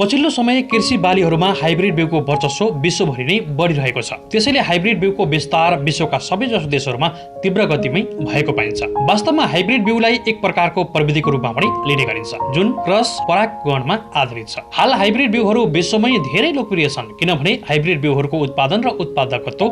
पछिल्लो समय कृषि बालीहरूमा हाइब्रिड बिउको वर्चस्व विश्वभरि नै बढिरहेको छ। त्यसैले हाइब्रिड बिउको विस्तार विश्वका सबैजसो देशहरूमा तीव्र गतिमै भएको पाइन्छ। वास्तवमा हाइब्रिड बिउलाई एक प्रकारको प्रविधिको रूपमा पनि लिने गरिन्छ, जुन क्रस परागकणमा आधारित छ। हाल हाइब्रिड बिउहरू विश्वमै धेरै लोकप्रिय छन्, किनभने हाइब्रिड बिउहरूको उत्पादन र उत्पादकत्व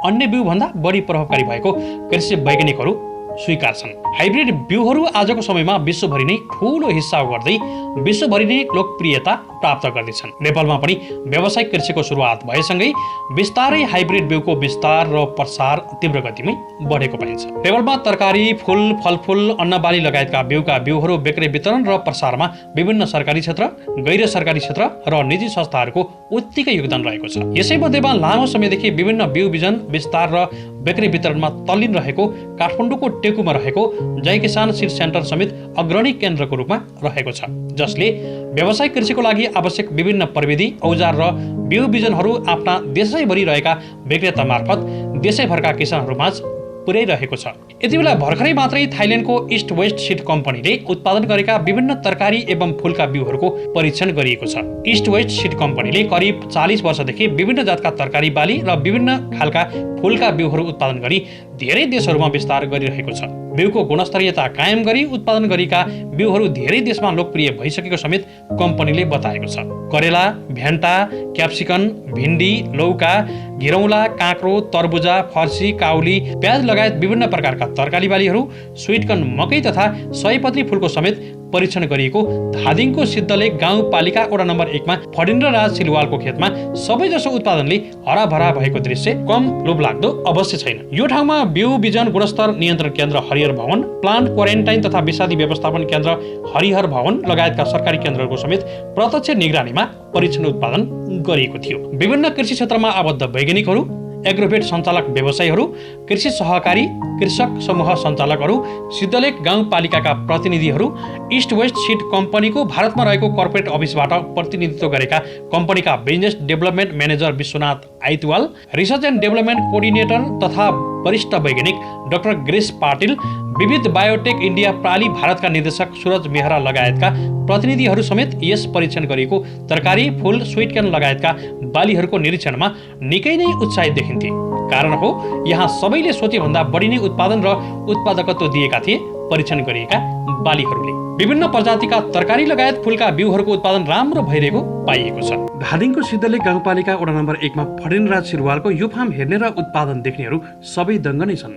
अन्य बिउभन्दा बढी प्रभावकारी भएको कृषि वैज्ञानिकहरू स्वीकार छन्। हाइब्रिड बिउहरू आजको समयमा विश्वभरि नै ठूलो हिस्सा गर्दै विश्वभरि नै लोकप्रियता प्राप्त गर्दैछन्। नेपालमा पनि व्यावसायिक कृषिको सुरुवात भएसँगै बिस्तारै हाइब्रिड बिउको विस्तार र प्रसार तीव्र गतिमै बढेको पाइन्छ। नेपालमा तरकारी, फूल, फलफूल, अन्नबाली लगायतका बिउहरू बिक्री, वितरण र प्रसारमा विभिन्न सरकारी क्षेत्र, गैर सरकारी क्षेत्र र निजी संस्थाहरूको उत्तिकै योगदान रहेको छ। यसै मध्येमा लामो समयदेखि विभिन्न बिउ बिजन विस्तार र बिक्री वितरणमा तल्लीन रहेको काठमाडौँको टेकुमा रहेको जय किसान सीड सेन्टर समेत अग्रणी केन्द्रको रूपमा रहेको छ, जसले व्यावसायिक कृषिको लागि आवश्यक विभिन्न प्रविधि, औजार र बिउ बिजनहरू आफ्ना देशैभरि रहेका विक्रेता मार्फत देशैभरका किसानहरूमाझ पुर्याइरहेको छ। यति बेला भर्खरै मात्रै थाइल्यान्डको इस्ट वेस्ट सीड कम्पनीले उत्पादन गरेका विभिन्न तरकारी एवं फूलका बिउहरूको परीक्षण गरिएको छ। इस्ट वेस्ट सीड कम्पनीले करिब 40 वर्षदेखि विभिन्न जातका तरकारी बाली र विभिन्न खालका फूलका बिउहरू उत्पादन गरी धेरै देशहरूमा विस्तार गरिरहेको छ। बिउको गुणस्तरीयता कायम गरी उत्पादन गरेका बिउहरू धेरै देशमा लोकप्रिय भइसकेको समेत कम्पनीले बताएको छ। करेला, भ्यान्टा, क्याप्सिकम, भिन्डी, लौका, घिरौँला, काँक्रो, तरबुजा, फर्सी, काउली, प्याज लगायत विभिन्न प्रकारका तरकारी बालीहरू, स्वीटकर्न, मकै तथा सयपत्री फूलको समेत परीक्षण गरिएको धादिङको सिद्धलेक गाउँपालिका वडा नम्बर 1 मा फणीन्द्र राज सिलवालको खेतमा सबैजसो उत्पादनले हराभरा भएको दृश्य कम लोभलाग्दो अवश्य छैन। यो ठाउँमा बिउ बिजन गुणस्तर नियन्त्रण केन्द्र हरिहर भवन, प्लान्ट क्वारेन्टाइन तथा विषादी व्यवस्थापन केन्द्र हरिहर भवन लगायतका सरकारी केन्द्रहरूको समेत प्रत्यक्ष निगरानीमा परीक्षण उत्पादन गरिएको थियो। विभिन्न कृषि क्षेत्रमा आबद्ध वैज्ञानिकहरू, एग्रोभेट सञ्चालक व्यवसायीहरू, कृषि सहकारी कृषक समूह सञ्चालकहरू, सिद्धलेक गाउँपालिकाका प्रतिनिधिहरू, इस्ट वेस्ट सीड कम्पनीको भारतमा रहेको कर्पोरेट अफिसबाट प्रतिनिधित्व गरेका कम्पनीका business development manager Vishwanath Aitwal, research and development coordinator तथा वरिष्ठ वैज्ञानिक डाक्टर ग्रेस पाटिल, विविध बायोटेक इन्डिया प्राली भारतका निर्देशक सुरज मेहरा लगायतका प्रतिनिधिहरू समेत यस परीक्षण गरिएको तरकारी, फूल, स्वीटकर्न लगायतका बालीहरूको निरीक्षणमा निकै नै उत्साहित देखिन्थे। कारण हो यहाँ सबैले सोचेभन्दा बढी नै उत्पादन र उत्पादकत्व दिएका थिए परीक्षण गरिएका बालीहरूले। विभिन्न प्रजातिका तरकारी लगायत फूलका बिउहरूको उत्पादन राम्रो भइरहेको पाइएको छ। धादिङको सिद्धलेक गाउँपालिका वडा नम्बर 1 मा फणीन्द्र राज सिलवालको यो फार्म हेर्ने र उत्पादन देख्नेहरू सबै दङ्ग नै छन्।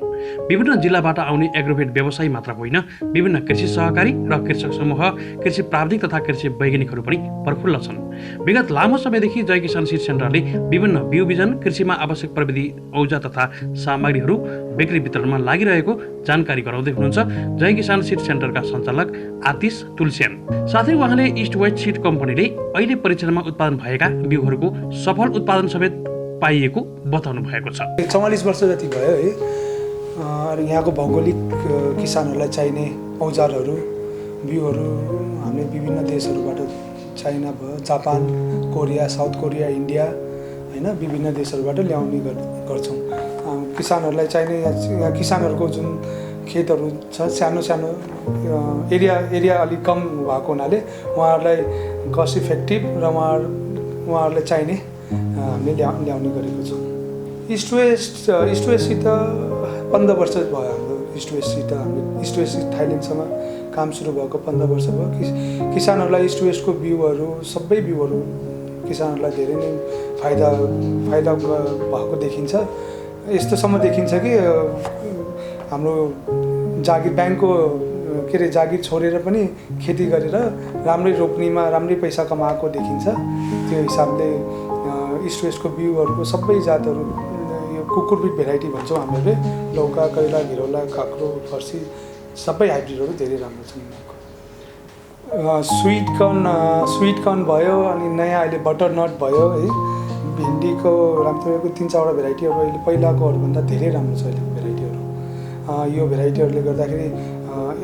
विभिन्न जिल्लाबाट आउने एग्रोभेट व्यवसायी मात्र होइन, विभिन्न कृषि सहकारी र कृषक समूह, कृषि प्राविधिक तथा कृषि वैज्ञानिकहरू पनि प्रफुल्ल छन्। विगत लामो समयदेखि जय किसान सीड सेन्टरले विभिन्न बिउ बिजन, कृषिमा आवश्यक प्रविधि, औजार तथा सामग्रीहरू बिक्री वितरणमा लागिरहेको जानकारी गराउँदै हुनुहुन्छ जय किसान सीड सेन्टरका सञ्चालक आतिश तुलस्यान। साथै उहाँले इस्ट वेस्ट सीड कम्पनीले अहिले परीक्षणमा उत्पादन भएका बिउहरूको सफल उत्पादन समेत पाइएको बताउनु भएको छ। 44 वर्ष जति भयो है। यहाँको भौगोलिक किसानहरूलाई चाहिने औजारहरू, बिउहरू हामीले विभिन्न देशहरूबाट, चाइना भयो, Japan, Korea, south Korea, India होइन, विभिन्न देशहरूबाट ल्याउने गर्छौँ। किसानहरूलाई चाहिने यहाँ किसानहरूको जुन खेतहरू छ, सानो सानो एरिया अलिक कम भएको हुनाले उहाँहरूलाई कस्ट इफेक्टिभ र उहाँहरूलाई चाहिने हामीले ल्याउने गरेको छौँ। इस्ट वेस्टसित 15 वर्ष भयो हाम्रो। इस्ट वेस्ट थाइल्यान्डसँग काम सुरु भएको 15 वर्ष भयो। किसानहरूलाई इस्ट वेस्टको बिउहरू, सबै बिउहरू किसानहरूलाई धेरै नै फाइदा भएको देखिन्छ। यस्तोसम्म देखिन्छ कि हाम्रो जागिर ब्याङ्कको जागिर छोडेर पनि खेती गरेर राम्रै रोप्नेमा राम्रै पैसा कमाएको देखिन्छ। त्यो हिसाबले इस्ट वेस्टको बिउहरूको सबै जातहरू, यो कुकुरबिट भेराइटी भन्छौँ हामीले, लौका, करेला, घिरौँला, काँक्रो, फर्सी सबै हाइब्रिडहरू धेरै राम्रो छन्। स्वीटकर्न भयो, अनि नयाँ अहिले बटरनट भयो है। भिन्डीको राम्रो 3-4 भेराइटीहरू अहिले पहिलाकोहरूभन्दा धेरै राम्रो छ अहिलेको भेराइटीहरू। यो भेराइटीहरूले गर्दाखेरि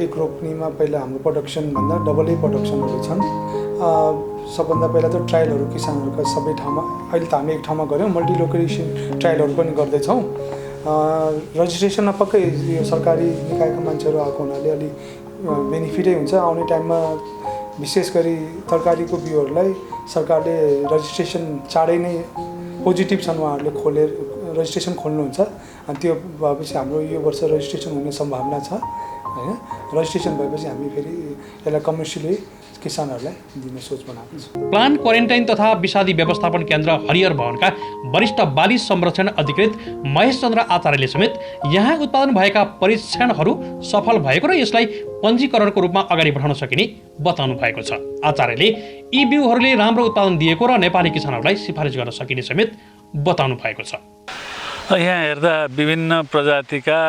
एक रोप्नेमा पहिला हाम्रो प्रोडक्सनभन्दा डबलै प्रोडक्सनहरू छन्। सबभन्दा पहिला त ट्रायलहरू किसानहरूका सबै ठाउँमा, अहिले त हामी एक ठाउँमा गऱ्यौँ, मल्टिलोकेसन ट्रायलहरू पनि गर्दैछौँ। रजिस्ट्रेसनमा पक्कै यो सरकारी निकायका मान्छेहरू आएको हुनाले अलि बेनिफिटै हुन्छ। आउने टाइममा विशेष गरी तरकारीको बिउहरूलाई सरकारले रजिस्ट्रेसन चाँडै नै पोजिटिभ छन् उहाँहरूले रजिस्ट्रेसन खोल्नुहुन्छ अनि त्यो भएपछि हाम्रो यो वर्ष रजिस्ट्रेसन हुने सम्भावना छ हैन। रजिस्ट्रेसन भएपछि हामी फेरि यसलाई कमर्सियली किसानहरूलाई दिने सोच बनाएको छ। प्लान क्वारेन्टाइन तथा विषादी व्यवस्थापन केन्द्र हरिहर भवनका वरिष्ठ बाली संरक्षण अधिकृत महेश चन्द्र आचार्यले समेत यहाँ उत्पादन भएका परीक्षणहरू सफल भएको र यसलाई पञ्जीकरणको रूपमा अगाडि बढाउन सकिने बताउनु भएको छ। आचार्यले यी बिउहरूले राम्रो उत्पादन दिएको र नेपाली किसानहरूलाई सिफारिस गर्न सकिने समेत बताउनु भएको छ। यहाँ हेर्दा विभिन्न प्रजातिका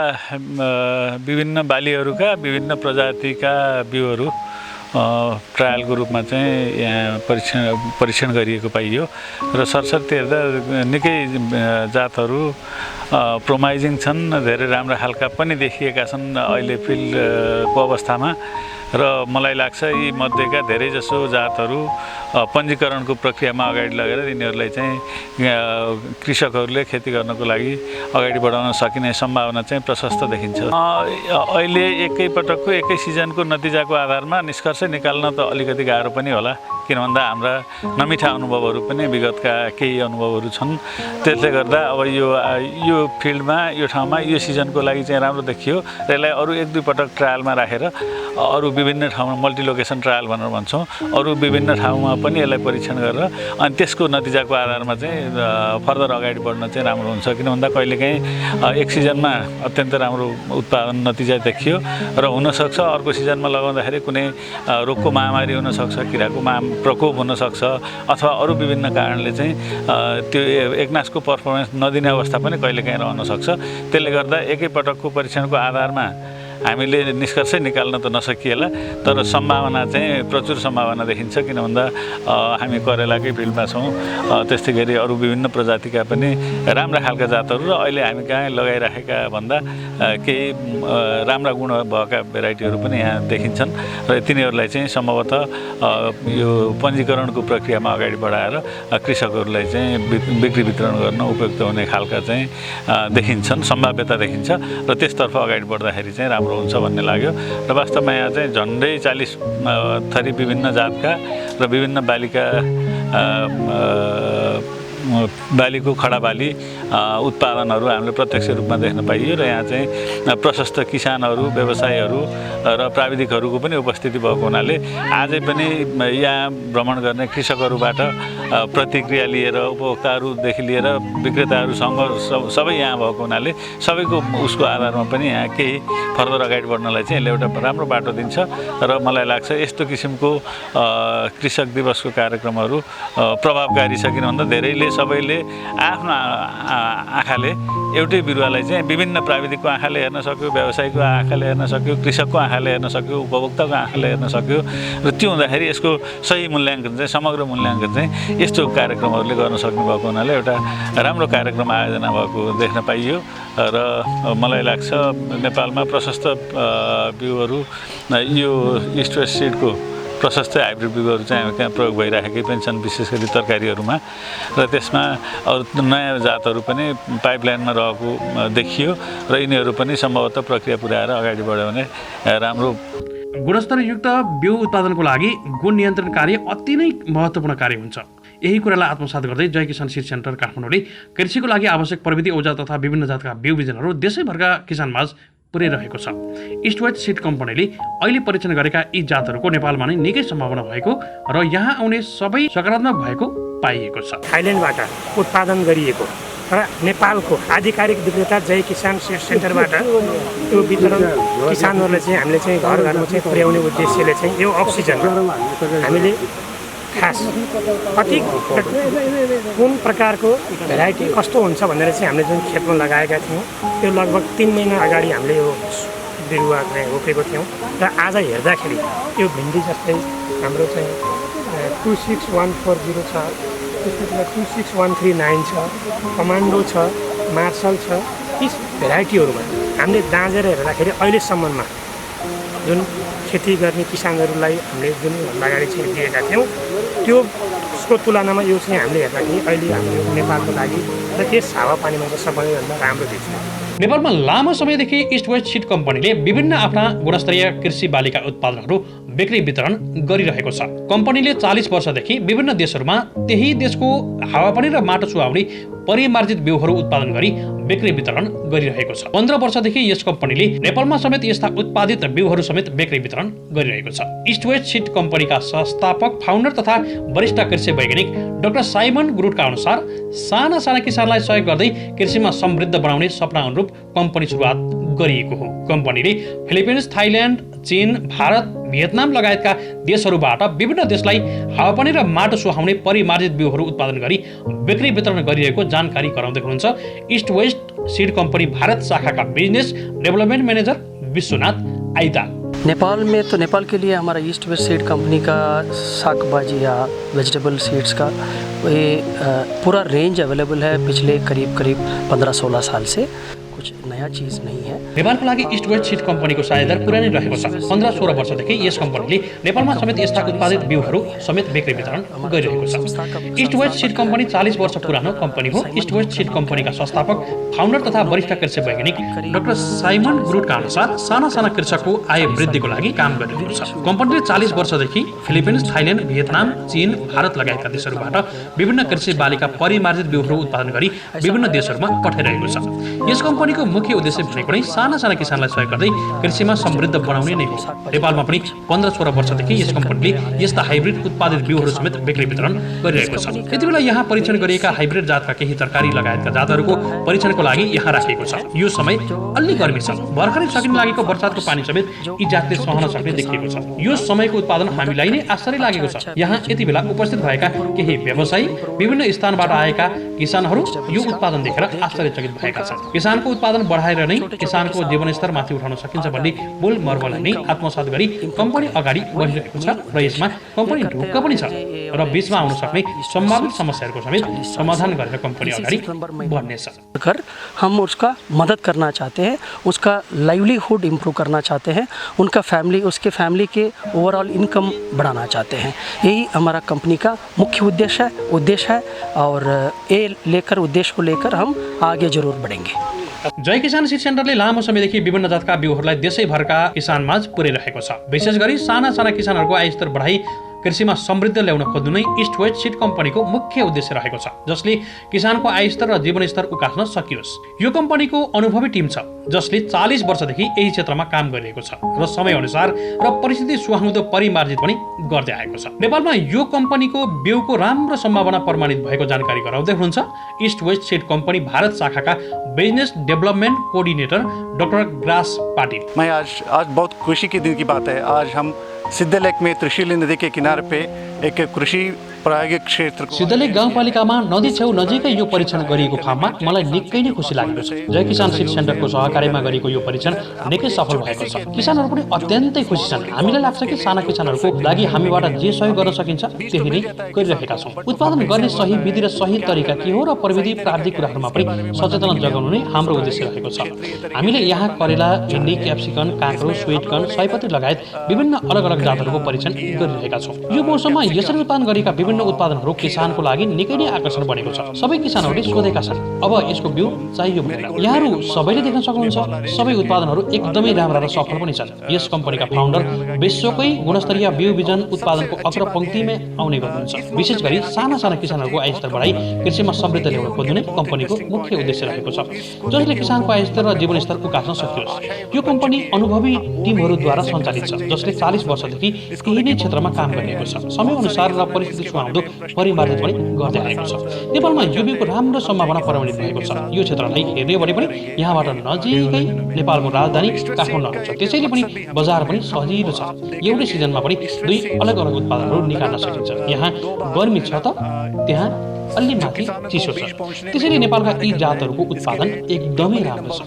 विभिन्न बालीहरूका विभिन्न प्रजातिका बिउहरू ट्रायलको रूपमा चाहिँ यहाँ परीक्षण गरिएको पाइयो र सरसर्ती हेर्दा निकै जातहरू प्रोमाइजिङ छन्, धेरै राम्रा खालका पनि देखिएका छन् अहिले फिल्डको अवस्थामा र मलाई लाग्छ यी मध्येका धेरैजसो जातहरू पञ्जीकरणको प्रक्रियामा अगाडि लगेर यिनीहरूलाई चाहिँ कृषकहरूले खेती गर्नको लागि अगाडि बढाउन सकिने सम्भावना चाहिँ प्रशस्त देखिन्छ। अहिले एकैपटकको एकै सिजनको नतिजाको आधारमा निष्कर्ष निकाल्न त अलिकति गाह्रो पनि होला, किन भन्दा हाम्रा नमिठा अनुभवहरू पनि विगतका केही अनुभवहरू छन्। त्यसले गर्दा अब यो फिल्डमा यो ठाउँमा यो सिजनको लागि चाहिँ राम्रो देखियो र यसलाई अरू एक दुई पटक ट्रायलमा राखेर अरू विभिन्न ठाउँमा मल्टिलोकेसन ट्रायल भनेर भन्छौँ, अरू विभिन्न ठाउँमा पनि यसलाई परीक्षण गरेर अनि त्यसको नतिजाको आधारमा चाहिँ फर्दर अगाडि बढ्न चाहिँ राम्रो हुन्छ। किन भन्दा कहिलेकाहीँ एक सिजनमा अत्यन्त राम्रो उत्पादन नतिजा देखियो र हुनसक्छ अर्को सिजनमा लगाउँदाखेरि कुनै रोगको महामारी हुनसक्छ, किराको प्रकोप हुनसक्छ अथवा अरू विभिन्न कारणले चाहिँ त्यो एकनासको पर्फर्मेन्स नदिने अवस्था पनि कहिलेकाहीँ रहन सक्छ। त्यसले गर्दा एकैपटकको परीक्षणको आधारमा हामीले निष्कर्ष निकाल्न त नसकिएला, तर सम्भावना चाहिँ प्रचुर सम्भावना देखिन्छ। किन भन्दा हामी करेलाकै फिल्डमा छौँ, त्यस्तै गरी अरू विभिन्न प्रजातिका पनि राम्रा खालका जातहरू र अहिले हामी कहाँ लगाइराखेका भन्दा केही राम्रा गुण भएका भेराइटीहरू पनि यहाँ देखिन्छन् र तिनीहरूलाई चाहिँ सम्भवतः यो पञ्जीकरणको प्रक्रियामा अगाडि बढाएर कृषकहरूलाई चाहिँ बिक्री वितरण गर्न उपयुक्त हुने खालका चाहिँ देखिन्छन्, सम्भाव्यता देखिन्छ र त्यसतर्फ अगाडि बढ्दाखेरि चाहिँ राम्रो हुन्छ भन्ने लाग्यो। र वास्तवमा यहाँ चाहिँ झन्डै 40 थरी विभिन्न जातका र विभिन्न बालीको खडा बाली उत्पादनहरू हामीले प्रत्यक्ष रूपमा देख्न पाइयो र यहाँ चाहिँ प्रशस्त किसानहरू, व्यवसायीहरू र प्राविधिकहरूको पनि उपस्थिति भएको हुनाले आजै पनि यहाँ भ्रमण गर्ने कृषकहरूबाट प्रतिक्रिया लिएर उपभोक्ताहरूदेखि लिएर विक्रेताहरूसँग सबै यहाँ भएको हुनाले सबैको उसको आधारमा पनि यहाँ केही फर्दर अगाडि बढ्नलाई चाहिँ यसले एउटा राम्रो बाटो दिन्छ र मलाई लाग्छ यस्तो किसिमको कृषक दिवसको कार्यक्रमहरू प्रभावकारी छ। किन भन्दा धेरैले सबैले आफ्नो आँखाले एउटै बिरुवालाई चाहिँ विभिन्न प्राविधिकको आँखाले हेर्न सक्यो, व्यवसायीको आँखाले हेर्न सक्यो, कृषकको आँखाले हेर्न सक्यो, उपभोक्ताको आँखाले हेर्न सक्यो र त्यो हुँदाखेरि यसको सही मूल्याङ्कन चाहिँ समग्र मूल्याङ्कन चाहिँ यस्तो कार्यक्रमहरूले गर्न सक्नु भएको हुनाले एउटा राम्रो कार्यक्रम आयोजना भएको देख्न पाइयो र मलाई लाग्छ नेपालमा प्रशस्त बिउहरू यो इस्ट वेस्ट सिडको प्रशस्त हाइब्रिड बिउहरू चाहिँ हामी त्यहाँ प्रयोग भइराखेकै पनि छन्, विशेष गरी तरकारीहरूमा र त्यसमा अरू नयाँ जातहरू पनि पाइपलाइनमा रहेको देखियो र यिनीहरू पनि सम्भवतः प्रक्रिया पुर्याएर अगाडि बढ्यो भने राम्रो। गुणस्तरयुक्त बिउ उत्पादनको लागि गुण नियन्त्रण कार्य अति नै महत्त्वपूर्ण कार्य हुन्छ। यही कुरालाई आत्मसात गर्दै जय किसान सीड सेन्टर काठमाडौँले कृषिको लागि आवश्यक प्रविधि औजार तथा विभिन्न जातका बिउ बिजनहरू देशैभरका किसानमाझ पुर्याइरहेको छ। इस्ट वेस्ट सीड कम्पनीले अहिले परीक्षण गरेका यी जातहरूको नेपालमा नै निकै सम्भावना भएको र यहाँ आउने सबै सकारात्मक भएको पाइएको छ। थाइल्यान्डबाट उत्पादन गरिएको र नेपालको आधिकारिक विक्रेता जय किसान सीड सेन्टरबाट त्यो वितरण किसानहरूलाई चाहिँ हामीले चाहिँ घर घरमा चाहिँ पुर्याउने उद्देश्यले चाहिँ यो अक्सिजन हामीले खास कति कुन प्रकारको भेराइटी कस्तो हुन्छ भनेर चाहिँ हामीले जुन खेतमा लगाएका थियौँ त्यो लगभग 3 महिना अगाडि हामीले यो बिरुवा चाहिँ रोपेको थियौँ र आज हेर्दाखेरि यो भिन्डी जस्तै हाम्रो चाहिँ 26140 छ, त्यसपछि 26139 छ, कमान्डो छ, मार्सल छ। यी भेराइटीहरूमा हामीले दाँजेर हेर्दाखेरि अहिलेसम्ममा जुन खेती गर्ने किसानहरूलाई हामीले जुन अगाडि चाहिँ दिएका थियौँ त्यसको तुलनामा यो चाहिँ हामीले हेर्दाखेरि अहिले हाम्रो नेपालको लागि र यस हावापानीमा चाहिँ सबैभन्दा राम्रो देखिन्छ। नेपालमा लामो समयदेखि इस्ट वेस्ट सीड कम्पनीले विभिन्न आफ्ना गुणस्तरीय कृषि बालीका उत्पादनहरू बिक्री वितरण गरिरहेको छ। कम्पनीले 40 वर्षदेखि विभिन्न देशहरूमा त्यही देशको हावापानी र माटो सुहाउने परिमार्जित बिउहरू उत्पादन गरी बिक्री वितरण गरिरहेको छ। 15 वर्षदेखि यस कम्पनीले नेपालमा समेत यस्ता उत्पादित बिउहरू समेत बिक्री वितरण गरिरहेको छ। इस्ट वेस्ट सीड कम्पनीका संस्थापक, फाउन्डर तथा वरिष्ठ कृषि वैज्ञानिक डाक्टर साइमन गुरुटका अनुसार साना किसानलाई सहयोग गर्दै कृषिमा समृद्ध बनाउने सपना अनुरूप कम्पनी सुरुवात गरिएको हो। कम्पनीले फिलिपिन्स, थाइल्यान्ड, चीन, भारत, भियतनाम लगायतका देशहरूबाट विभिन्न देशलाई हावापानी र माटो सुहाउने परिमार्जित बिउहरू उत्पादन गरी बिक्री वितरण गरिरहेको जानकारी गराउँदै हुनुहुन्छ East West Seed company Bharat शाखाका business development manager Vishwanath Aita. Nepal के लिए हमारा ईस्ट वेस्ट सीड कंपनी का साग भाजी या वेजिटेबल सीड्स का ये पूरा रेंज अवेलेबल है पिछले करीब 15-16 साल से। कुछ नया चीज नहीं है। नेपालको लागि इस्ट वेस्ट सीड कम्पनीको साझेदार पुरानै रहेको छ। 15-16 वर्षदेखि यस कम्पनीले नेपालमा समेत यस्ता उत्पादित बिउहरू समेत बिक्री वितरण गरिरहेको छ। इस्ट वेस्ट सीड कम्पनी 40 वर्ष पुरानो कम्पनी हो। इस्ट वेस्ट सीड कम्पनीका संस्थापक, फाउन्डर तथा वरिष्ठ कृषि वैज्ञानिक डाक्टर साइमन गुरुटका अनुसार साना कृषकको आय वृद्धिको लागि काम गरिरहेको छ। कम्पनीले 40 वर्षदेखि फिलिपिन्स, थाइल्यान्ड, भियतनाम, चीन, भारत लगायतका देशहरूबाट विभिन्न कृषि बालीका परिमार्जित बिउहरू उत्पादन गरी विभिन्न देशहरूमा पठाइरहेको छ। यस कम्पनीको मुख्य उद्देश्य भनेको नै साना किसानलाई सहयोग गर्दै कृषिमा समृद्ध बनाउने नै हो। नेपालमा पनि 15-16 वर्षदेखि यस कम्पनीले यस्ता हाइब्रिड उत्पादित बिउहरू समेत बिक्री वितरण गरिरहेको छ। यति बेला यहाँ परीक्षण गरिएका हाइब्रिड जातका केही तरकारी लगायतका जातहरूको परीक्षणको लागि यहाँ राखिएको छ। यो समय अलि गर्मी छ। भर्खरै सकिन लागेको वर्षातको पानी समेत यी जातले सहन सक्ने देखिएको छ। यो समयको उत्पादन हामीलाई नै आश्चर्य लागेको छ। यहाँ यति बेला उपस्थित भएका केही व्यवसायी, विभिन्न स्थानबाट आएका किसानहरू यो उत्पादन देखेर आश्चर्यचकित भएका छन्। किसानको उत्पादन बढाएर नै किसानको जीवनस्तर माथि उठाउन सकिन्छ भन्ने मूल मर्मलाई नै आत्मसात गरी कम्पनी अगाडि बढिरहेको छ र यसमा कम्पनी ढुक्क पनि छ र बीचमा आउन सक्ने सम्भावित समस्याहरूको समेत समाधान गरेर कम्पनी अगाडि बढ्नेछ। अगर हम उसका मदद करना चाहते हैं, उसका लाइवलीहुड इम्प्रूव करना चाहते हैं, उसके फैमिली के ओवरऑल इनकम बढ़ाना चाहते हैं, यही हमारा कंपनी का मुख्य उद्देश्य है और उद्देश्य को लेकर हम आगे जरूर बढ़ेंगे। जय किसान सीड सेन्टरले लामो समयदेखि विभिन्न जातका बिउहरूलाई देशैभरका किसानमाझ पुर्याइरहेको छ। विशेष गरी साना किसानहरूको आय स्तर बढाई कृषिमा समृद्ध ल्याउन खोज्नु नै इस्ट वेस्ट सीड कम्पनीको मुख्य उद्देश्य रहेको छ, जसले किसानको आय स्तर र जीवनस्तर उकास्न सकियोस्। यो कम्पनीको अनुभवी टिम छ जसले 40 वर्षदेखि यही क्षेत्रमा काम गरिरहेको छ र समयअनुसार र परिस्थिति सुहाउँदो परिमार्जित पनि गर्दै आएको छ। नेपालमा यो कम्पनीको बिउको राम्रो सम्भावना प्रमाणित भएको जानकारी गराउँदै हुनुहुन्छ East West Seed company Bharat शाखाका बिजनेस डेभलपमेन्ट कोअर्डिनेटर डाक्टर ग्रास पाटिल। मैं आज बहुत खुशी के दिन की बात है। आज हम सिद्धलेक में त्रिशूली नदी के किनारे पे एक कृषि प्रायोगिक क्षेत्र सिद्धलेक गाउँपालिकामा नदी छेउ नजिकै यो परीक्षण गरिएको फार्ममा मलाई निकै नै खुसी लागेको छ। जय किसान सीड सेन्टरको सहकार्यमा गरेको यो परीक्षण निकै सफल भएको छ। किसानहरू पनि अत्यन्तै खुसी छन्। हामीलाई लाग्छ कि साना किसानहरूको लागि हामीबाट जे सहयोग गर्न सकिन्छ त्यही नै गरिरहेका छौँ। उत्पादन गर्ने सही विधि र सही तरिका के हो र प्रविधि प्राविधिक कुराहरूमा पनि सचेतना जगाउनु नै हाम्रो उद्देश्य रहेको छ। हामीले यहाँ करेला, भिन्डी, क्याप्सिकम, काँक्रो, स्वीटकर्न, सयपत्री लगायत विभिन्न अलग अलग जातहरूको परीक्षण गरिरहेका छौँ। यो मौसममा यसरी उत्पादन गरेका विभिन्न उत्पादनहरू किसानको लागि निकै नै आकर्षण बनेको छ। सबै किसानहरूले सोधेका छन् अब यसको बिउ चाहियो भनेर। यहाँहरू सबैले देख्न सक्नुहुन्छ सबै उत्पादनहरू एकदमै राम्रा र सफल पनि छन्। यस कम्पनीका फाउन्डर विश्वकै गुणस्तरीय बिउ बिजन उत्पादनको अग्रपङ्क्तिमा आउने गर्नुहुन्छ। विशेष गरी साना किसानहरूको आय स्तर बढाई कृषिमा समृद्ध ल्याउन खोज्नु नै कम्पनीको मुख्य उद्देश्य रहेको छ, जसले किसानको आय स्तर र जीवनस्तर उकास्न सकियोस्। यो कम्पनी अनुभवी टिमहरूद्वारा सञ्चालित छ जसले 40 वर्षदेखि यही नै क्षेत्रमा काम गरिरहेको छ। समयअनुसार र परिस्थिति सुहाउँदो परिमार्जित पनि गर्दै आएको छ। नेपालमा यो बिउको राम्रो सम्भावना प्रमाणित भएको छ। यो क्षेत्रलाई हेर्ने भने पनि यहाँबाट नजिकै नेपालको राजधानी काठमाडौँ छ, त्यसैले पनि बजार पनि सजिलो छ। एउटै सिजनमा पनि दुई अलग अलग उत्पादनहरू निकाल्न सकिन्छ। यहाँ गर्मी छ त त्यहाँ अलि माथि चिसो छ, त्यसैले नेपालका यी जातहरूको उत्पादन एकदमै राम्रो छ।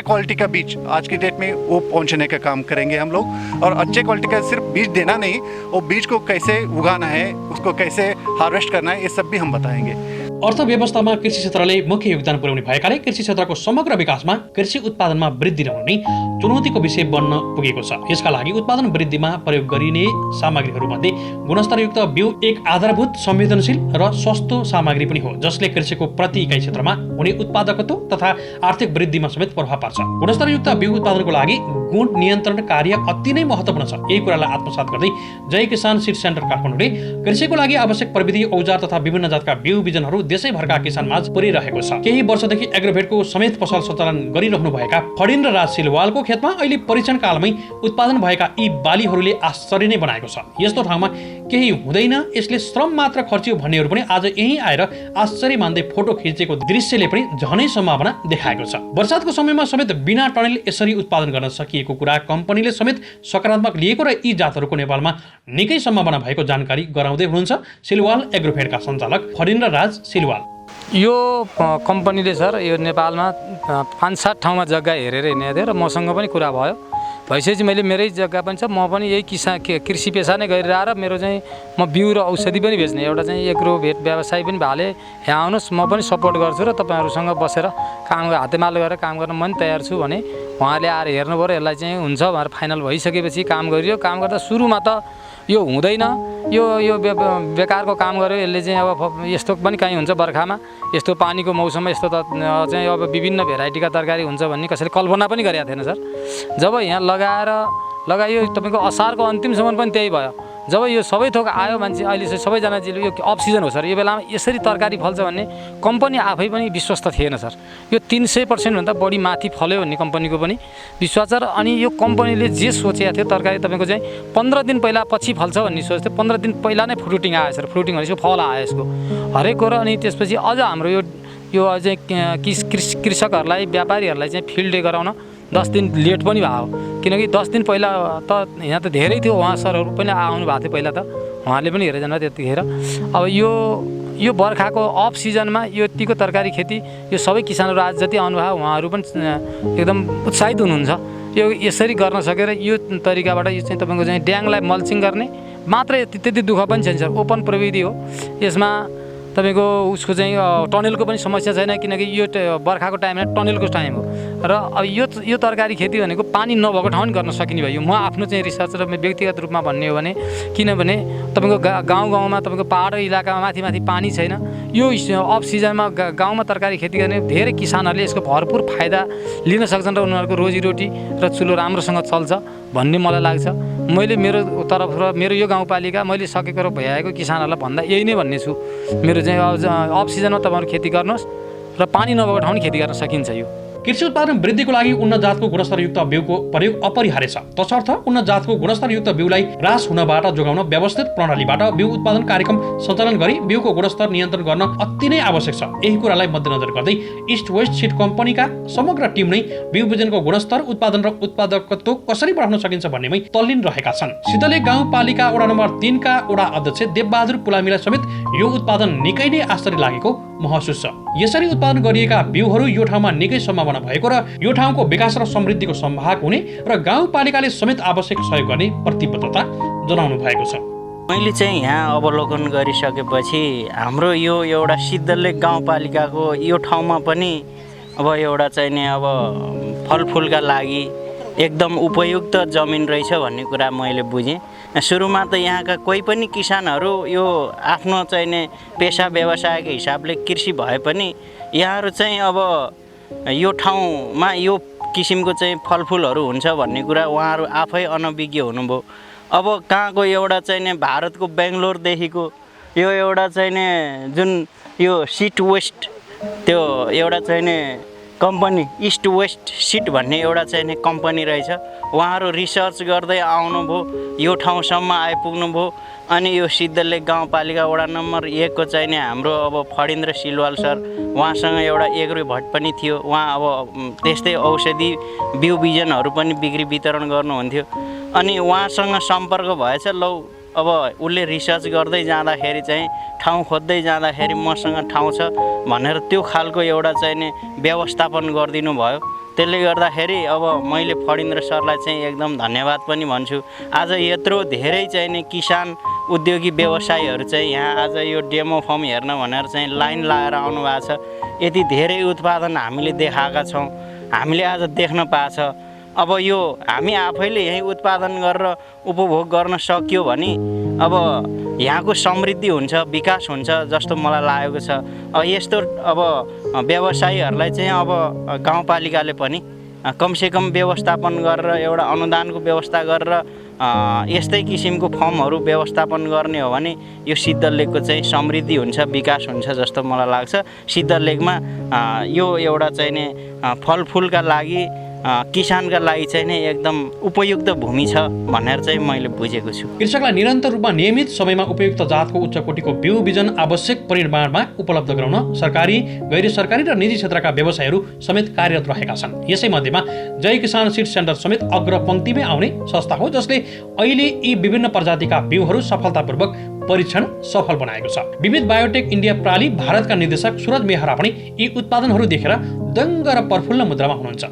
क्वालिटी का बीज आज की डेट में वो पहुंचने का काम करेंगे हम लोग, और अच्छे क्वालिटी का सिर्फ बीज देना नहीं, वो बीज को कैसे उगाना है, उसको कैसे हार्वेस्ट करना है, ये सब भी हम बताएंगे। अर्थव्यवस्थामा कृषि क्षेत्रले मुख्य योगदान पुर्याउने भएकाले कृषि क्षेत्रको समग्र विकासमा कृषि उत्पादनमा वृद्धि नहुने चुनौतीको विषय बन्न पुगेको छ। यसका लागि उत्पादन वृद्धिमा प्रयोग गरिने सामग्रीहरूमध्ये गुणस्तरयुक्त बिउ एक आधारभूत संवेदनशील र सस्तो सामग्री पनि हो, जसले कृषिको प्रति इकाइ क्षेत्रमा हुने उत्पादकत्व तथा आर्थिक वृद्धिमा समेत प्रभाव पार्छ। गुणस्तरयुक्त बिउ उत्पादनको लागि गुण नियन्त्रण कार्य अति नै महत्त्वपूर्ण छ। यही कुरालाई आत्मसात गर्दै जय किसान सीड सेन्टर काठमाडौँले कृषिको लागि आवश्यक प्रविधि, औजार तथा विभिन्न जातका बिउ बिजनहरू देशैभरका किसानमाझ पुर्याइरहेको छ। केही वर्षदेखि एग्रोभेटको समेत पसल सञ्चालन गरिरहनु भएका फणिन्द्र राज सिलवालको खेतमा अहिले परीक्षण कालमै उत्पादन भएका यी बालीहरूले आश्चर्य नै बनाएको छ। यस्तो ठाउँमा केही हुँदैन, यसले श्रम मात्र खर्चियो भन्नेहरू पनि आज यहीँ आएर आश्चर्य मान्दै फोटो खिचेको दृश्यले पनि झनै सम्भावना देखाएको छ। वर्षातको समयमा समेत बिना टनेल यसरी उत्पादन गर्न सकिएको कुरा कम्पनीले समेत सकारात्मक लिएको र यी जातहरूको नेपालमा निकै सम्भावना भएको जानकारी गराउँदै हुनुहुन्छ सिलवाल एग्रोभेटका सञ्चालक फणिन्द्र राज सिलवाल। यो कम्पनीले सर यो नेपालमा 5-7 ठाउँमा जग्गा हेरेर हिँडेको थियो र मसँग पनि कुरा भयो। भइसकेपछि मैले मेरै जग्गा पनि छ, म पनि यही कृषि पेसा नै गरिरहेर मेरो चाहिँ म बिउ र औषधि पनि बेच्ने एउटा चाहिँ एग्रोभेट व्यवसाय पनि भाले यहाँ आउनुहोस्, म पनि सपोर्ट गर्छु र तपाईँहरूसँग बसेर काम हातेमालो गरेर काम गर्न म पनि तयार छु भने उहाँले आएर हेर्नु पऱ्यो। यसलाई चाहिँ हुन्छ भनेर फाइनल भइसकेपछि काम गरियो। काम गर्दा सुरुमा त यो हुँदैन, यो बेकारको काम गर्यो, यसले चाहिँ अब यस्तो पनि कहीँ हुन्छ बर्खामा, यस्तो पानीको मौसममा यस्तो त चाहिँ अब विभिन्न भेराइटीका तरकारी हुन्छ भन्ने कसैले कल्पना पनि गरेका थिएन सर। जब यहाँ लगायो तपाईँको असारको अन्तिमसम्म पनि त्यही भयो। जब यो सबै थोक आयो मान्छे अहिले चाहिँ सबैजनाले यो अफ सिजन हो सर, यो बेलामा यसरी तरकारी फल्छ भन्ने कम्पनी आफै पनि विश्वस्त थिएन सर। यो 300% भन्दा बढी माथि फल्यो भन्ने कम्पनीको पनि विश्वास छ। र अनि यो कम्पनीले जे सोचेको थियो तरकारी तपाईँको चाहिँ 15 दिन पहिला पछि फल्छ भन्ने सोच्थ्यो, 15 दिन पहिला नै फ्रुटिङ आयो सर। फ्रुटिङ भनेपछि फल आयो यसको हरेक कुरो। अनि त्यसपछि अझ हाम्रो यो अझै कृषकहरूलाई व्यापारीहरूलाई चाहिँ फिल्ड डे गराउन 10 दिन लेट पनि भयो, किनकि 10 दिन पहिला त यहाँ त धेरै थियो, उहाँ सरहरू पनि आउनु भएको थियो पहिला त, उहाँले पनि हेरेर जानु त्यतिखेर। अब यो बर्खाको अफ सिजनमा यो यतिको तरकारी खेती यो सबै किसानहरू आज जति आउनुभयो उहाँहरू पनि एकदम उत्साहित हुनुहुन्छ। यो यसरी गर्न सकेर यो तरिकाबाट यो चाहिँ तपाईँको चाहिँ ड्याङलाई मल्चिङ गर्ने मात्र त्यति दुःख पनि छैन सर। ओपन प्रविधि हो, यसमा तपाईँको उसको चाहिँ टनेलको पनि समस्या छैन, किनकि यो बर्खाको टाइममा टनेलको टाइम हो। र अब यो तरकारी खेती भनेको पानी नभएको ठाउँ पनि गर्न सकिने भयो। म आफ्नो चाहिँ रिसर्च र व्यक्तिगत रूपमा भन्ने हो भने, किनभने तपाईँको गाउँमा तपाईँको पहाडी इलाकामा माथि पानी छैन, यो अफ सिजनमा गाउँमा तरकारी खेती गर्ने धेरै किसानहरूले यसको भरपुर फाइदा लिन सक्छन् र उनीहरूको रोजीरोटी र चुलो राम्रोसँग चल्छ भन्ने मलाई लाग्छ। मैले मेरो तर्फबाट मेरो यो गाउँपालिका मैले सकेको र भ्याएको किसानहरूलाई भन्दा यही नै भन्ने छु, मेरो चाहिँ अफ सिजनमा तपाईँहरू खेती गर्नुहोस् र पानी नभएको ठाउँ खेती गर्न सकिन्छ। यो कृषि उत्पादन वृद्धिको लागि उन्नत जातको गुणस्तरयुक्त बिउको प्रयोग अपरिहार्य छ। तसर्थ उन्नत जातको गुणस्तरयुक्त बिउलाई ह्रास हुनबाट जोगाउन व्यवस्थित प्रणालीबाट बिउ उत्पादन कार्यक्रम सञ्चालन गरी बिउको गुणस्तर नियन्त्रण गर्न अति नै आवश्यक छ। यही कुरालाई मध्यनजर गर्दै इस्ट वेस्ट सीड कम्पनीका समग्र टिम नै बिउ बिजनको गुणस्तर, उत्पादन र उत्पादकत्व कसरी बढाउन सकिन्छ भन्नेमै तल्लीन रहेका छन्। सिद्धलेक गाउँपालिका वडा नम्बर 3 का वडा अध्यक्ष देवबहादुर पुलामीलाई समेत यो उत्पादन निकै नै आश्चर्य लागेको महसुस छ। यसरी उत्पादन गरिएका बिउहरू यो ठाउँमा निकै सम्भावना भएको र यो ठाउँको विकास र समृद्धिको सम्भाग हुने र गाउँपालिकाले समेत आवश्यक सहयोग गर्ने प्रतिबद्धता जनाउनु भएको छ। मैले चाहिँ यहाँ अवलोकन गरिसकेपछि हाम्रो यो एउटा सिद्धलेक गाउँपालिकाको यो ठाउँमा पनि अब एउटा चाहिँ नि अब फलफुलका लागि एकदम उपयुक्त जमिन रहेछ भन्ने कुरा मैले बुझेँ। सुरुमा त यहाँका कोही पनि किसानहरू यो आफ्नो चाहिँ नि पेसा व्यवसायको हिसाबले कृषि भए पनि यहाँहरू चाहिँ अब यो ठाउँमा यो किसिमको चाहिँ फलफुलहरू हुन्छ भन्ने कुरा उहाँहरू आफै अनभिज्ञ हुनुभयो। अब कहाँको एउटा चाहिँ नि भारतको बेङ्गलोरदेखिको यो एउटा चाहिँ नि जुन यो सीड वेस्ट त्यो एउटा चाहिँ नि कम्पनी इस्ट वेस्ट सीड भन्ने एउटा चाहिँ नि कम्पनी रहेछ, उहाँहरू रिसर्च गर्दै आउनुभयो, यो ठाउँसम्म आइपुग्नुभयो। अनि यो सिद्धलेक गाउँपालिका वडा नम्बर 1 को चाहिँ नि हाम्रो अब फणिन्द्र सिलवाल सर, उहाँसँग एउटा एग्रोभेट पनि थियो, उहाँ अब त्यस्तै औषधि बिउ बिजनहरू पनि बिक्री वितरण गर्नुहुन्थ्यो। अनि उहाँसँग सम्पर्क भएछ, लौ अब उसले रिसर्च गर्दै जाँदाखेरि चाहिँ ठाउँ खोज्दै जाँदाखेरि मसँग ठाउँ छ भनेर त्यो खालको एउटा चाहिँ नि व्यवस्थापन गरिदिनु भयो। त्यसले गर्दाखेरि अब मैले फणिन्द्र सरलाई चाहिँ एकदम धन्यवाद पनि भन्छु। आज यत्रो धेरै चाहिँ नि किसान उद्योगी व्यवसायीहरू चाहिँ यहाँ आज यो डेमो फर्म हेर्न भनेर चाहिँ लाइन लगाएर आउनु भएको छ। यति धेरै उत्पादन हामीले देखाएका छौँ, हामीले आज देख्न पाएको छ। अब यो हामी आफैले यहीँ उत्पादन गरेर उपभोग गर्न सक्यो भने अब यहाँको समृद्धि हुन्छ, विकास हुन्छ जस्तो मलाई लागेको छ। अब यस्तो अब व्यवसायीहरूलाई चाहिँ अब गाउँपालिकाले पनि कमसेकम व्यवस्थापन गरेर एउटा अनुदानको व्यवस्था गरेर यस्तै किसिमको फर्महरू व्यवस्थापन गर्ने हो भने यो सिद्धलेखको चाहिँ समृद्धि हुन्छ, विकास हुन्छ जस्तो मलाई लाग्छ। सिद्धलेखमा यो एउटा चाहिँ नि फलफुलका लागि किसानका लागि चाहिँ नै एकदम उपयुक्त भूमि छ भनेर चाहिँ मैले बुझेको छु। कृषकलाई निरन्तर रूपमा नियमित समयमा उपयुक्त जातको उच्च कोटिको बिउ बिजन आवश्यक परिमाणमा उपलब्ध गराउन सरकारी, गैर सरकारी र निजी क्षेत्रका व्यवसायहरू समेत कार्यरत रहेका छन्। यसै मध्येमा जय किसान सीड सेन्टर समेत अग्रपङ्क्तिमै आउने संस्था हो जसले अहिले यी विभिन्न प्रजातिका बिउहरू सफलतापूर्वक परीक्षण सफल बनाएको छ। विविध बायोटेक इन्डिया प्राली भारतका निर्देशक सुरज मेहरा पनि यी उत्पादनहरू देखेर दङ्ग र प्रफुल्ल मुद्रामा हुनुहुन्छ।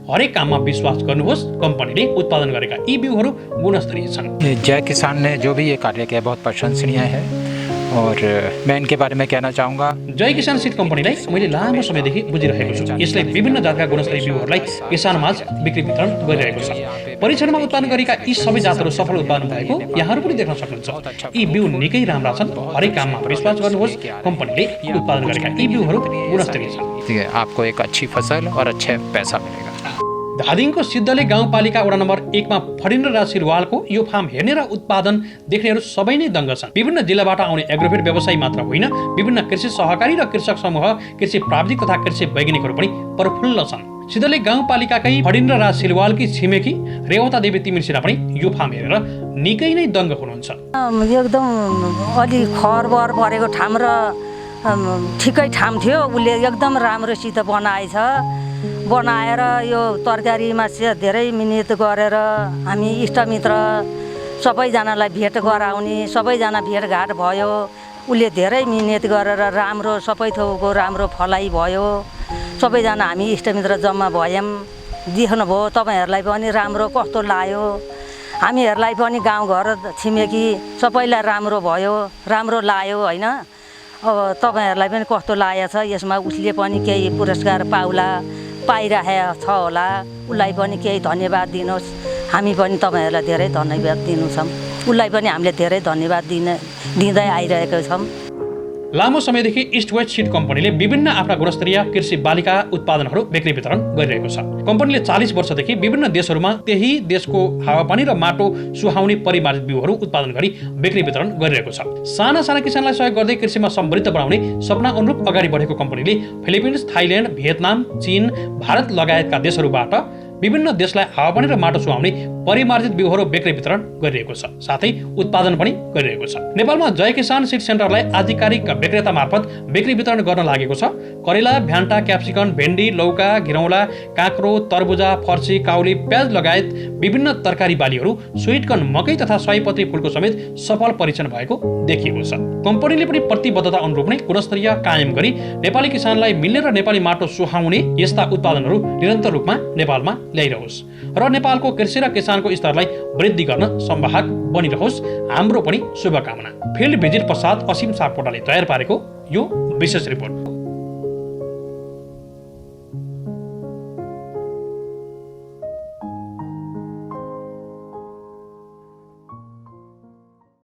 हरेक काममा विश्वास गर्नुहोस्, कम्पनीले उत्पादन गरेका यी बिउहरू गुणस्तरीय छन्। जय किसान ने जो भी ये कार्य किया बहुत प्रशंसनीय है और मैं इनके बारे में कहना चाहूँगा। जय किसान सीड कम्पनीलाई मैले लामो समयदेखि बुझिरहेको छु। यसले विभिन्न जातका गुणस्तरीय बिउहरूलाई किसानमाझ बिक्री वितरण गरिरहेको छ। परीक्षणमा उत्पादन गरेका यी सबै जातहरू सफल उत्पादन भएको यहाँहरू पनि देख्न सक्नुहुन्छ। यी बिउ निकै राम्रा छन्। हरेक काममा विश्वास गर्नुहोस्, कम्पनीले उत्पादन गरेका यी बिउहरू गुणस्तरीय छन्। आपको एक अच्छी फसल और अच्छा पैसा मिलेगा। धादिङको सिद्धलेख गाउँपालिका वडा नम्बर 1 मा फणीन्द्र राज सिलवालको यो फार्म हेर्ने र उत्पादन देख्नेहरू सबै नै दङ्ग छन्। विभिन्न जिल्लाबाट आउने एग्रोफिड व्यवसायी मात्र होइन, विभिन्न कृषि सहकारी र कृषक समूह, कृषि प्राविधिक तथा कृषि वैज्ञानिकहरू पनि प्रफुल्ल छन्। सिद्धलेख गाउँपालिकाकै फणीन्द्र राज सिलवालकी छिमेकी रेवता देवी तिमिर सिन्हा पनि यो फार्म हेरेर निकै नै दङ्ग हुनुहुन्छ। एकदम अलि खरबर परेको ठाउँ र ठिकै ठाउँ थियो, उसले एकदम राम्रोसित बनाएर यो तरकारीमा चाहिँ धेरै मिहिनेत गरेर हामी इष्टमित्र सबैजनालाई भेट गराउने, सबैजना भेटघाट भयो। उसले धेरै मिहिनेत गरेर राम्रो सबै थोकको राम्रो फलाइ भयो। सबैजना हामी इष्टमित्र जम्मा भयौँ। देख्नुभयो तपाईँहरूलाई पनि राम्रो कस्तो लाग्यो। हामीहरूलाई पनि गाउँघर छिमेकी सबैलाई राम्रो भयो, राम्रो लाग्यो होइन। अब तपाईँहरूलाई पनि कस्तो लागेको छ, यसमा उसले पनि केही पुरस्कार पाइरहेको छ होला, उसलाई पनि केही धन्यवाद दिनुहोस्। हामी पनि तपाईँहरूलाई धेरै धन्यवाद दिनु छौँ। उसलाई पनि हामीले धेरै धन्यवाद दिँदै आइरहेका छौँ। लामो समयदेखि इस्ट वेस्ट सीड कम्पनीले विभिन्न आफ्ना गुणस्तरीय कृषि बालिका उत्पादनहरू बिक्री वितरण गरिरहेको छ। कम्पनीले 40 वर्षदेखि विभिन्न देशहरूमा त्यही देशको हावापानी र माटो सुहाउने परिमार्जित बिउहरू उत्पादन गरी बिक्री वितरण गरिरहेको छ। साना साना किसानलाई सहयोग गर्दै कृषिमा समृद्ध बनाउने सपना अनुरूप अगाडि बढेको कम्पनीले फिलिपिन्स, थाइल्यान्ड, भियतनाम, चीन, भारत लगायतका देशहरूबाट विभिन्न देशलाई हावापानी र माटो सुहाउने परिमार्जित बिउहरू बिक्री वितरण गरिरहेको छ, साथै उत्पादन पनि गरिरहेको छ। नेपालमा जय किसान सीड सेन्टरलाई आधिकारिक विक्रेता मार्फत बिक्री वितरण गर्न लागेको छ। करेला, भ्यान्टा, क्याप्सिकम, भेन्डी, लौका, घिरौँला, काँक्रो, तरबुजा, फर्सी, काउली, प्याज लगायत विभिन्न तरकारी बालीहरू, स्विटकर्न, मकै तथा सयपत्री फुलको समेत सफल परीक्षण भएको देखिएको छ। कम्पनीले पनि प्रतिबद्धता अनुरूप नै गुणस्तरीय कायम गरी नेपाली किसानलाई मिल्ने र नेपाली माटो सुहाउने यस्ता उत्पादनहरू निरन्तर रूपमा नेपालमा ल्याइरहोस् र नेपालको कृषि र किसानको स्तरलाई वृद्धि गर्न संवाहक बनिरहोस्, हाम्रो पनि शुभकामना। फिल्ड भिजिट पश्चात असीम सापकोटाले तयार पारेको यो विशेष रिपोर्ट।